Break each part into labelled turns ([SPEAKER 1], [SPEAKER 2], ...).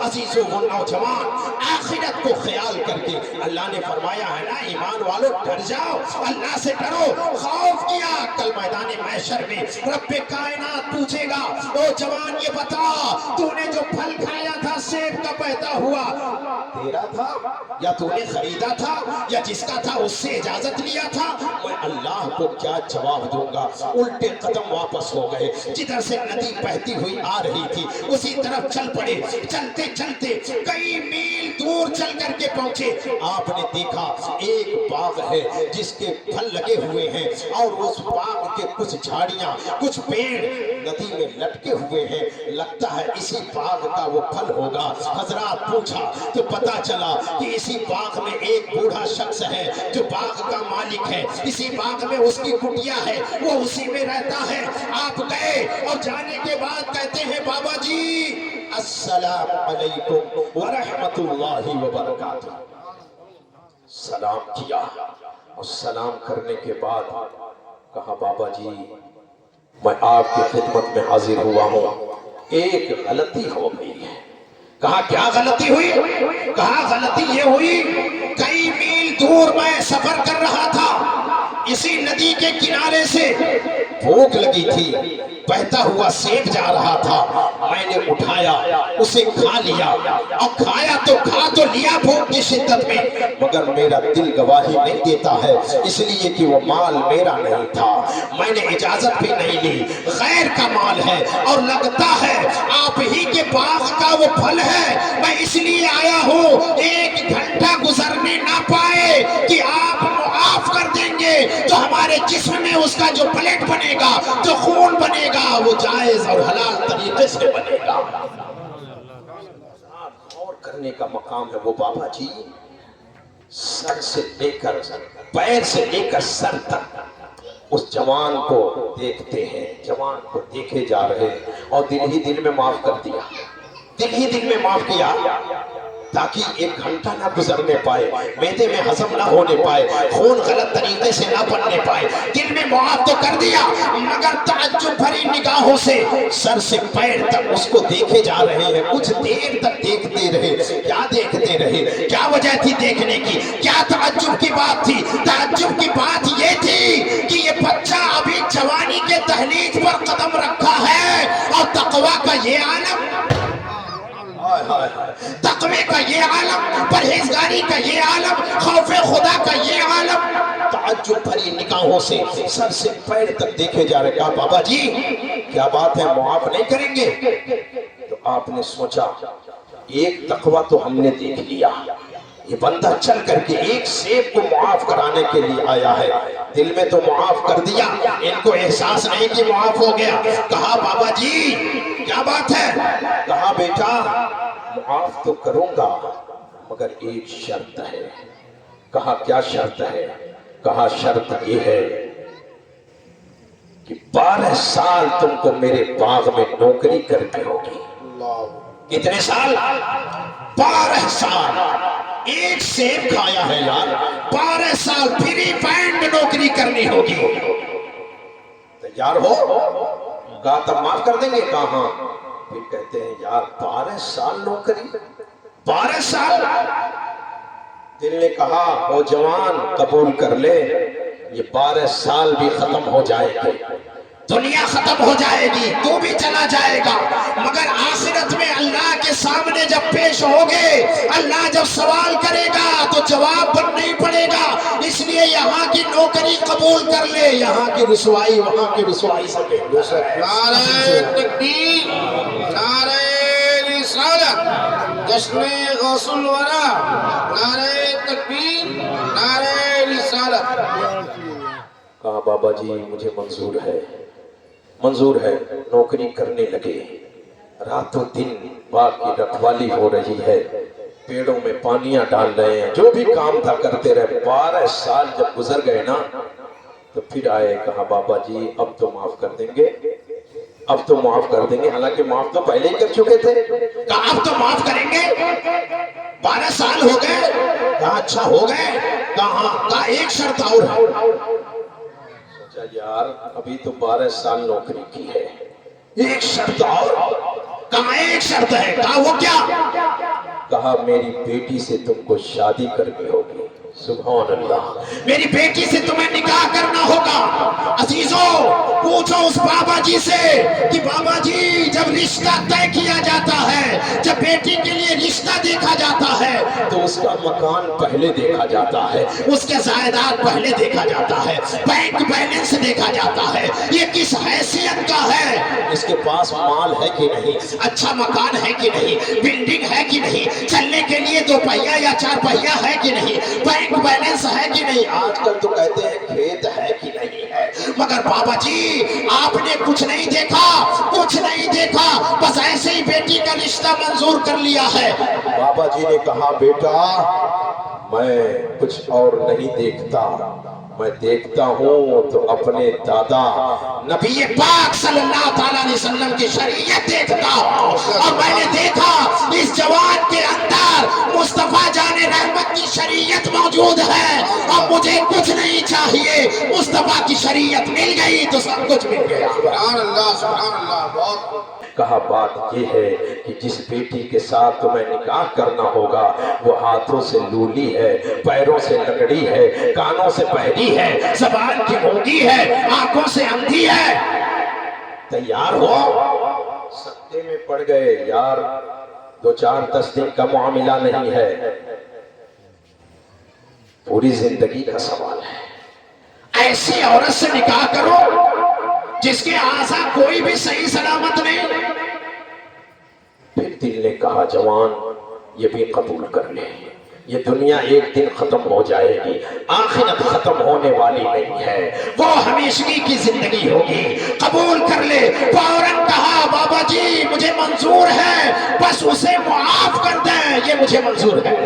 [SPEAKER 1] عزیزو وہ نوجوان آخرت کو خیال کر کے اللہ نے فرمایا ہے نا ایمان والو ڈر جاؤ، اللہ سے ڈرو، خوف کیا کل میدان محشر میں رب کائنات پوچھے گا نوجوان یہ بتا تو نے جو پھل کھایا تھا سیب کا پیدا ہوا تیرا تھا یا تو نے خریدا تھا یا جس کا تھا اس سے اجازت لیا تھا؟ میں اللہ کو کیا جواب دوں گا؟ الٹے قدم واپس ہو گئے، جدھر سے ندی بہتی ہوئی آ رہی تھی اسی طرف چل پڑے، چلتے چلتے کئی میل دور چل کر کے پہنچے، آپ نے دیکھا ایک باغ ہے جس کے پھل لگے ہوئے ہیں اور اس باغ کے کچھ جھاڑیاں کچھ پیڑ ندی میں لٹکے ہوئے ہیں، لگتا ہے اسی باغ کا وہ پھل ہوگا۔ حضرات پوچھا تو پتا چلا کہ اسی باغ میں ایک بوڑھا شخص ہے جو باغ کا مالک ہے، اسی باغ میں اس کی کٹیا ہے، وہ اسی میں رہتا ہے۔ آپ گئے اور جانے کے بعد کہتے ہیں بابا جی السلام علیکم ورحمت اللہ وبرکاتہ۔ سلام کیا اور سلام کرنے کے بعد کہا بابا جی میں آپ کی خدمت میں حاضر ہوا ہوں، ایک غلطی ہو گئی ہے۔ کہا کیا غلطی ہوئی؟ کہا غلطی یہ ہوئی کئی میل دور میں سفر کر رہا تھا، اسی ندی کے کنارے سے بھوک لگی تھی، بہتا ہوا سیب جا رہا تھا، میں نے اٹھایا اسے کھا لیا، اور کھایا تو کھا تو لیا بھوک کی شدت میں، مگر میرا دل گواہی نہیں دیتا ہے اس لیے کہ وہ مال میرا نہیں تھا، میں نے اجازت بھی نہیں لی، غیر کا مال ہے اور لگتا ہے آپ ہی کے باغ کا وہ پھل ہے، میں اس لیے آیا ہوں ایک گھنٹہ گزرنے نہ پائے کہ آپ معاف کر دیں گے تو ہمارے جسم میں اس کا جو بلڈ بنے گا جو خون بنے گا وہ جائز اور حلال طریقے سے بنے گا۔ غور کرنے کا مقام ہے وہ بابا جی سر سے لے کر پیر سے لے کر سر تک اس جوان کو دیکھتے ہیں، جوان کو دیکھے جا رہے اور دل ہی دل میں معاف کر دیا، دل ہی دل میں معاف کیا تاکہ ایک گھنٹہ نہ گزرنے پائے، معدے میں ہضم نہ ہونے پائے، خون غلط طریقے سے نہ بننے پائے، دل میں معاف تو کر دیا مگر تعجب بھری نگاہوں سے سر سے پیر تک اس کو دیکھے جا رہے ہیں۔ کچھ دیر تک دیکھتے رہے، کیا دیکھتے رہے؟ کیا وجہ تھی دیکھنے کی؟ کیا تعجب کی بات تھی؟ تعجب کی بات یہ تھی کہ یہ بچہ ابھی جوانی کے دہلیز پر قدم رکھا ہے اور تقویٰ کا یہ عالم، تقوی کا یہ عالم، پرہیزگاری کا یہ عالم، خوف خدا کا یہ عالم، تعجب بھری نگاہوں سے سر سے پیر تک دیکھے جا رہے۔ کہا بابا جی کیا بات ہے معاف نہیں کریں گے؟ تو آپ نے سوچا ایک تقوی تو ہم نے دیکھ لیا، یہ بندہ چل کر کے ایک سیب کو معاف کرانے کے لیے آیا ہے، دل میں تو معاف کر دیا، ان کو احساس نہیں کہ معاف ہو گیا۔ کہا بابا جی کیا بات ہے؟ کہا بیٹا معاف تو کروں گا مگر ایک شرط ہے۔ کہا کیا شرط ہے؟ کہا شرط یہ ہے کہ 12 سال تم کو میرے باغ میں نوکری کرنی ہوگی۔ کتنے سال؟ 12 سال۔ ایک سیب کھایا ہے یار، 12 سال فری فائنڈ نوکری کرنی ہوگی، تیار ہو؟ کہا تب معاف کر دیں گے؟ کہا ہاں۔ پھر کہتے ہیں یار 12 سال نوکری، 12 سال؟ دل نے کہا وہ جوان قبول کر لے، یہ 12 سال بھی ختم ہو جائے گے، دنیا ختم ہو جائے گی، تو بھی چلا جائے گا، مگر آخرت میں اللہ کے سامنے جب پیش ہوگے اللہ جب سوال کرے گا تو جواب بن نہیں پڑے گا، اس لیے یہاں کی نوکری قبول کر لے، یہاں کی رسوائی وہاں کی رسوائی سے بہتر ہے۔
[SPEAKER 2] نعرہ تکبیر، نعرہ رسالت، جشن غوث الورا، نعرہ تکبیر، نعرہ رسالت۔
[SPEAKER 1] کہا بابا جی مجھے منظور ہے، منظور ہے۔ نوکری کرنے لگے، راتوں دن باغ کی رکھوالی ہو رہی ہے، پیڑوں میں پانیاں ڈال رہے ہیں، جو بھی کام تھا کرتے رہے۔ 12 سال جب گزر گئے نا تو پھر آئے، کہا بابا جی اب تو معاف کر دیں گے، اب تو معاف کر دیں گے، حالانکہ معاف تو پہلے ہی کر چکے تھے۔ کہا اب تو معاف کریں گے، 12 سال ہو گئے؟ کہا اچھا ہو گئے؟ کہا ہاں۔ کہا ایک شرط اور ہے۔ سوچا یار ابھی تو 12 سال نوکری کی ہے، ایک شرط اور۔ کہا ایک شرط ہے، کہا وہ کیا؟
[SPEAKER 3] کہا میری بیٹی سے تم کو شادی کرنی ہوگی۔ سبحان اللہ،
[SPEAKER 1] میری بیٹی سے تمہیں نکاح کرنا ہوگا۔ عزیزو پوچھو اس بابا جی سے کہ بابا جی جب رشتہ طے کیا جاتا ہے، جب بیٹی کے لیے رشتہ دیکھا جاتا ہے
[SPEAKER 3] تو اس کا مکان پہلے دیکھا جاتا ہے،
[SPEAKER 1] اس کے جائیداد پہلے دیکھا جاتا ہے، بینک بیلنس دیکھا جاتا ہے، یہ کس حیثیت کا ہے،
[SPEAKER 3] اس کے پاس مال ہے کہ نہیں،
[SPEAKER 1] اچھا مکان ہے کہ نہیں، بلڈنگ ہے کہ نہیں، چلنے کے لیے 2 پہیا یا 4 پہیا ہے کہ نہیں، بینک بیلنس ہے کہ نہیں۔
[SPEAKER 3] آج کل تو کہتے ہیں کھیت ہے کہ نہیں ہے۔
[SPEAKER 1] مگر بابا جی آپ نے کچھ نہیں دیکھا، کچھ نہیں دیکھا، بس ایسے ہی بیٹی کا رشتہ منظور کر لیا ہے۔
[SPEAKER 3] بابا جی نے کہا بیٹا میں کچھ اور نہیں دیکھتا، میں دیکھتا ہوں تو اپنے دادا
[SPEAKER 1] نبی پاک صلی اللہ تعالیٰ علیہ وسلم کی شریعت دیکھتا ہوں، اور میں نے دیکھا اس جوان کے اندر مصطفیٰ جان رحمت کی شریعت موجود ہے، اور مجھے کچھ نہیں چاہیے، مصطفیٰ کی شریعت مل گئی تو سب کچھ مل گیا۔
[SPEAKER 2] سبحان اللہ بہت
[SPEAKER 3] کہا بات یہ ہے کہ جس بیٹی کے ساتھ تمہیں نکاح کرنا ہوگا وہ ہاتھوں سے لولی ہے، پیروں سے لنگڑی ہے، کانوں سے بہری ہے،
[SPEAKER 1] زبان کی گونگی ہے، آنکھوں سے اندھی ہے،
[SPEAKER 3] تیار ہو؟ سکتے میں پڑ گئے یار، 2-4-10 دن کا معاملہ نہیں ہے، پوری زندگی کا سوال ہے۔
[SPEAKER 1] ایسی عورت سے نکاح کرو جس کے اعضاء کوئی بھی صحیح سلامت نہیں۔
[SPEAKER 3] پھر دل نے کہا جوان یہ بھی قبول کر لے، یہ دنیا ایک دن ختم ہو جائے گی، آخرت ختم ہونے والی نہیں ہے،
[SPEAKER 1] وہ ہمیشگی کی زندگی ہوگی، قبول کر لے۔ فوراً کہا بابا جی مجھے منظور ہے، بس اسے معاف کر دیں، یہ مجھے منظور ہے۔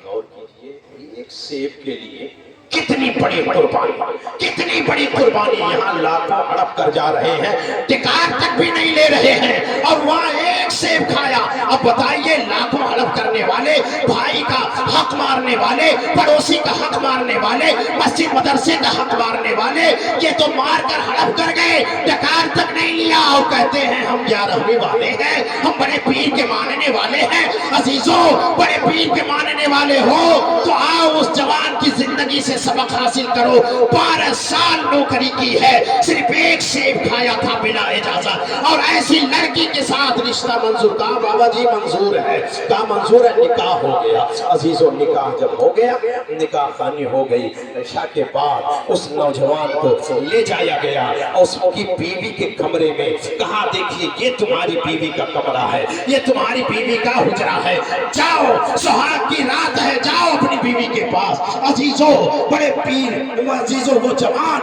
[SPEAKER 3] غور کیجئے ایک سیب کے لیے
[SPEAKER 1] کتنی بڑی قربانی، کتنی بڑی قربانی، یہاں لاکھوں ہڑپ کر جا رہے ہیں، ٹکار تک بھی نہیں لے رہے ہیں، اور وہاں ایک سیب کھایا۔ اب بتائیے لاکھوں ہڑپ کرنے والے، بھائی کا حق مارنے والے، پڑوسی کا حق مارنے والے، مسجد مدرسے کا حق مارنے والے، یہ تو مار کر ہڑپ کر گئے، ٹکار تک نہیں لیا، اور کہتے ہیں ہم 11ویں والے ہیں، ہم بڑے پیر کے ماننے والے ہیں۔ عزیزو بڑے پیر کے ماننے والے ہو تو آؤ اس جوان کی زندگی سے سبق حاصل کرو۔ 12 سال نوکری کی ہے، صرف ایک سیب کھایا تھا بلا اجازت، اور ایسی لڑکی کے ساتھ رشتہ منظور۔ کہا بابا جی منظور ہے،
[SPEAKER 3] کہا منظور ہے، نکاح ہو گیا۔ عزیزو نکاح جب ہو گیا، نکاح خانی ہو گئی، عشاء کے بعد اس نوجوان کو لے جایا گیا اس کی بیوی کے کمرے میں، کہا دیکھیے یہ تمہاری بیوی کا کمرہ ہے،
[SPEAKER 1] یہ تمہاری بیوی کا حجرہ ہے، جاؤ سہاگ کی رات ہے، جاؤ اپنی بیوی کے پاس۔ عزیزو بڑے پیر، عزیزو وہ جوان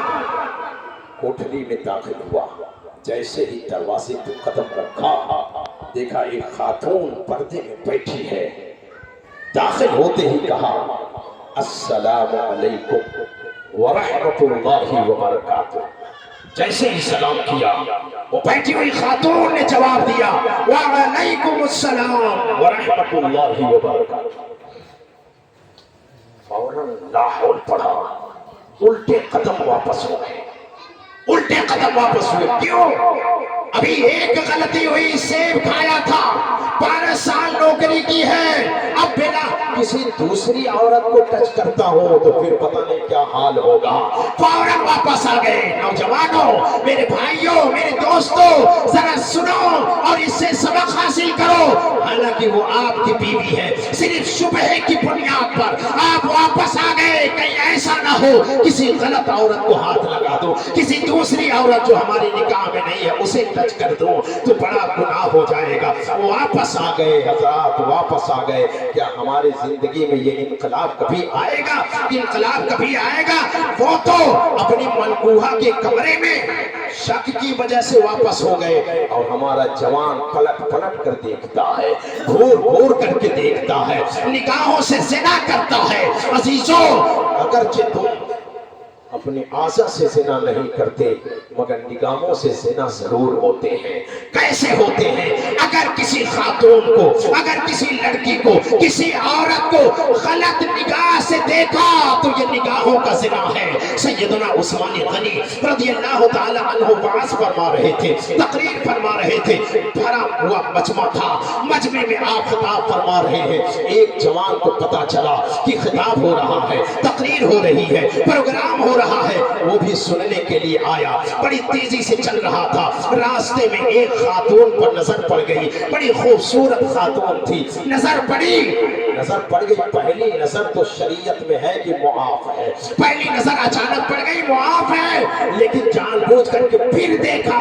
[SPEAKER 3] کوٹھری میں داخل ہوا، جیسے ہی دروازے پہ قدم رکھا دیکھا ایک خاتون پردے میں بیٹھی ہے، داخل ہوتے ہی کہا السلام علیکم ورحمۃ اللہ وبرکاتہ۔
[SPEAKER 1] جیسے ہی سلام کیا وہ بیٹھی ہوئی خاتون نے جواب دیا وعلیکم السلام
[SPEAKER 3] ورحمۃ اللہ وبرکاتہ۔ فوراً لاحول پڑھا، الٹے قدم واپس ہو گئے،
[SPEAKER 1] الٹے قدم واپس ہوئے۔ کیوں؟ ابھی ایک غلطی ہوئی، سیب کھایا تھا، 12 سال نوکری کی ہے، اب بنا
[SPEAKER 3] کسی دوسری عورت کو ٹچ کرتا ہو تو پھر پتہ نہیں کیا حال ہوگا۔
[SPEAKER 1] فوراً واپس آ گئے۔ نوجوانوں، میرے بھائیوں، میرے دوستوں، ذرا سنو اور اس سے سبق حاصل کرو۔ حالانکہ وہ آپ کی بیوی ہے، صرف شبہ کی بنیاد پر آپ واپس آ گئے، کہیں ایسا نہ ہو کسی غلط عورت کو ہاتھ لگا دو، کسی دوسری عورت جو ہماری نکاح میں نہیں ہے اسے ٹچ کر دو تو بڑا گناہ ہو جائے گا۔ واپس آ گئے حضرات، واپس آ گئے۔ کیا ہماری زندگی میں یہ انقلاب کبھی آئے گا؟ انقلاب کبھی آئے گا؟ وہ تو اپنی منقوہہ کے کمرے میں شک کی وجہ سے واپس ہو گئے،
[SPEAKER 3] اور ہمارا جوان پلٹ پلٹ کر دیکھتا ہے، گھور گھور کر کے دیکھتا ہے،
[SPEAKER 1] نگاہوں سے زنا کرتا ہے۔ عزیزو
[SPEAKER 3] اگرچہ تم اپنے اعضاء سے زنا نہیں کرتے مگر نگاہوں سے زنا ضرور ہوتے ہیں. کیسے ہوتے ہیں؟ اگر کسی خاتون کو، اگر کسی لڑکی کو، کسی عورت کو غلط نگاہ سے دیکھا تو یہ نگاہوں کا زنا ہے. سیدنا عثمان غنی رضی اللہ تعالی عنہ باز فرما رہے تھے، تقریر فرما رہے تھے. بھرا ہوا مجمع تھا، مجمع میں آپ خطاب فرما رہے ہیں. ایک جوان کو پتا چلا کہ خطاب ہو رہا ہے، تقریر ہو رہی ہے، پروگرام ہو رہا ہے. وہ بھی سننے کے لیے آیا. بڑی تیزی سے چل رہا تھا. راستے میں ایک خاتون پر نظر پڑ گئی. بڑی خوبصورت خاتون تھی. نظر پڑی. پہلی نظر تو شریعت میں ہے کہ معاف ہے. پہلی نظر اچانک پڑ گئی، معاف ہے. لیکن جان بوجھ کر کے پھر دیکھا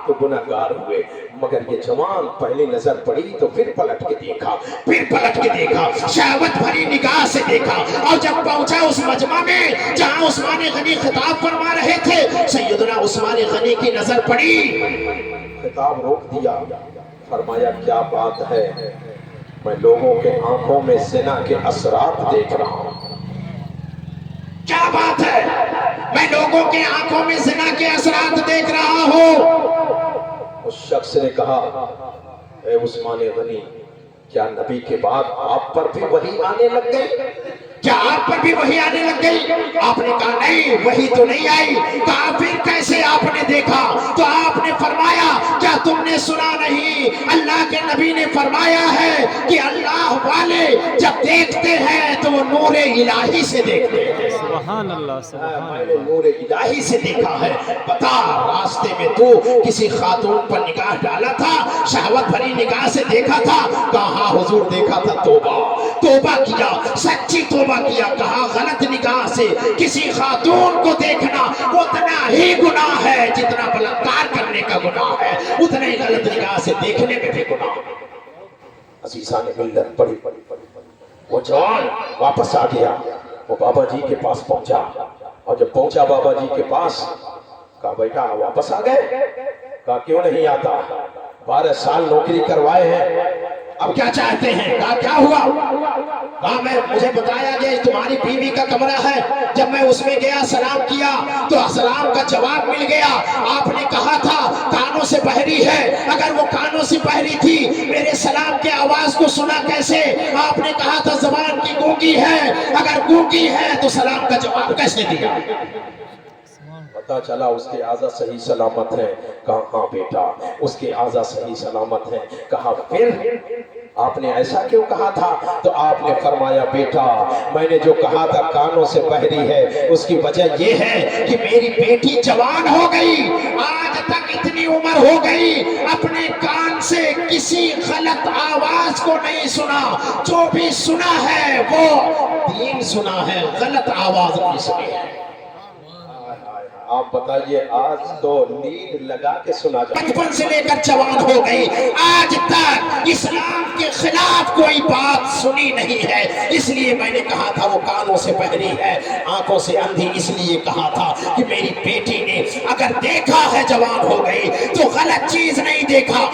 [SPEAKER 3] تو گناہگار ہوئے. مگر یہ جوان پہلی نظر پڑی تو پھر پلٹ کے دیکھا، شہوت بھری نگاہ سے دیکھا. اور جب پہنچا اس مجمع میں جہاں عثمان غنی خطاب فرما رہے تھے، سیدنا عثمان غنی کی نظر پڑی. خطاب روک دیا. فرمایا کیا بات ہے، میں لوگوں کے آنکھوں میں زنا کے اثرات دیکھ رہا ہوں. کیا بات ہے، میں لوگوں کے آنکھوں میں زنا کے اثرات دیکھ رہا ہوں. اس شخص نے کہا اے عثمان غنی، کیا نبی کے بعد آپ پر بھی وحی آنے لگ گئی؟ کیا آپ پر بھی وحی آنے لگ گئی؟ آپ نے کہا نہیں، وحی تو نہیں آئی. کہا پھر کیسے آپ نے دیکھا؟ تو آپ نے فرمایا کیا تم نے سنا نہیں، اللہ کے نبی نے فرمایا ہے کہ اللہ والے جب دیکھتے ہیں تو وہ نور الہی سے دیکھتے ہیں.
[SPEAKER 4] سبحان اللہ، سبحان
[SPEAKER 3] میں نے نور الہی سے دیکھا ہے. بتا، راستے میں تو کسی خاتون پر نگاہ ڈالا تھا، شہوت بھری نگاہ سے دیکھا تھا؟ کہا حضور دیکھا تھا. توبہ کیا، سچی توبہ کیا. کہا غلط نگاہ سے کسی خاتون کو دیکھنا اتنا ہی گناہ ہے جتنا بلاکار کرنے کا گناہ ہے، اتنا ہی غلط نگاہ سے دیکھنے میں بھی گناہ. عزیزان ملت پڑی. وہ جوان واپس آ گیا. وہ بابا جی کے پاس پہنچا، اور جب پہنچا بابا جی کے پاس کہا بیٹا واپس آ گئے؟ کہا کیوں نہیں آتا، 12 سال نوکری کروائے ہیں، اب کیا چاہتے ہیں؟ کہا کیا ہوا؟ کہا مجھے بتایا گیا تمہاری بیوی کا کمرہ ہے، جب میں اس میں گیا سلام کیا تو سلام کا جواب مل گیا. آپ نے کہا تھا کانوں سے بہری ہے، اگر وہ کانوں سے بہری تھی میرے سلام کے آواز کو سنا کیسے؟ آپ نے کہا تھا زبان کی گونگی ہے، اگر گونگی ہے تو سلام کا جواب کیسے دیا؟ پتا چلا اس کے اعضاء صحیح سلامت ہیں. کہا ہاں بیٹا اس کے اعضاء صحیح سلامت ہیں. کہا پھر آپ نے ایسا کیوں کہا تھا؟ تو آپ نے فرمایا بیٹا میں نے جو کہا تھا کانوں سے بہری ہے، اس کی وجہ یہ ہے کہ میری بیٹی جوان ہو گئی، آج تک اتنی عمر ہو گئی اپنے کان سے کسی غلط آواز کو نہیں سنا. جو بھی سنا ہے وہ دین سنا ہے، غلط آواز نہیں سنی ہے. آپ بتائیے آج تو نیند لگا کے سنا جائے. بچپن سے لے کر جوان ہو گئی، آج تک اسلام کے خلاف کوئی بات سنی نہیں ہے. اس لیے میں نے کہا تھا وہ کانوں سے بہری ہے، آنکھوں سے اندھی. اس لیے کہا تھا کہ میری بیٹی نے اگر دیکھا ہے جوان ہو گئی تو غلط چیز نہیں دیکھا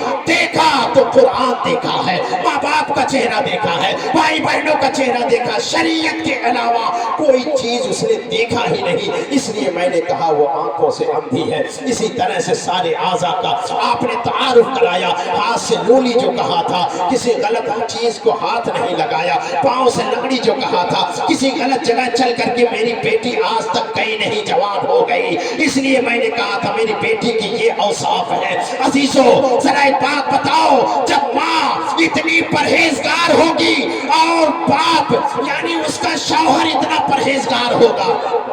[SPEAKER 3] تو قرآن دیکھا ہے، ماں باپ کا چہرہ دیکھا ہے، بھائی بہنوں کا چہرہ دیکھا، شریعت کے علاوہ کوئی چیز اس نے دیکھا ہی نہیں. اس لیے میں نے کہا وہ آنکھوں سے اندھی ہے. اسی طرح سے سارے اعضاء کا آپ نے تعارف کرایا. ہاتھ سے لولی جو کہا تھا، کسی غلط چیز کو ہاتھ نہیں لگایا. پاؤں سے لکڑی جو کہا تھا، کسی غلط جگہ چل کر کے میری بیٹی آج تک کہیں نہیں جوان ہو گئی. اس لیے میں نے کہا تھا میری بیٹی کی یہ اوصاف ہے. عزیزو ذرا ایک بات بتاؤ، جب ماں اتنی پرہیزگار ہوگی اور باپ یعنی اس کا شوہر اتنا پرہیزگار ہوگا،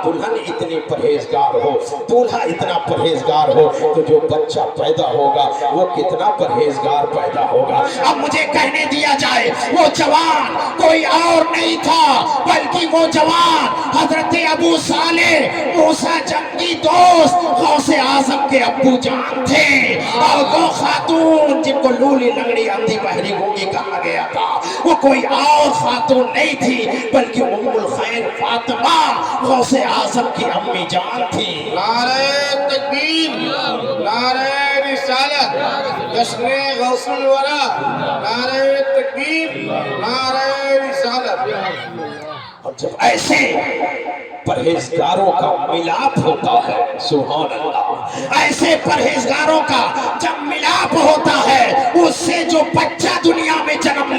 [SPEAKER 3] دلہن اتنی پرہیزگار ہو، دولہا اتنا پرہیزگار ہو، تو جو بچہ پیدا ہوگا وہ کتنا پرہیزگار پیدا ہوگا. اب مجھے کہنے دیا جائے وہ جوان کوئی اور نہیں تھا بلکہ وہ جوان حضرت ابو صالح موسیٰ جنگی دوست غوث اعظم کے ابو جان تھے. اور وہ خاتون جن کو لولی لنگڑی اندھی بہری گونگی کہا گیا تھا وہ کوئی اور خاتون نہیں تھی بلکہ ام الخیر فاطمہ غوث اعظم کی امی جان تھی.
[SPEAKER 2] نعرہ تکبیر، نعرہ رسالت، جشن غوث الورا، نعرہ تکبیر، نعرہ رسالت.
[SPEAKER 3] اور جب ایسے پرہیزگاروں کا ملاپ ہوتا ہے سبحان اللہ،
[SPEAKER 1] ایسے پرہیزگاروں کا جب ملاپ ہوتا ہے، اس سے جو بچہ دنیا میں جنم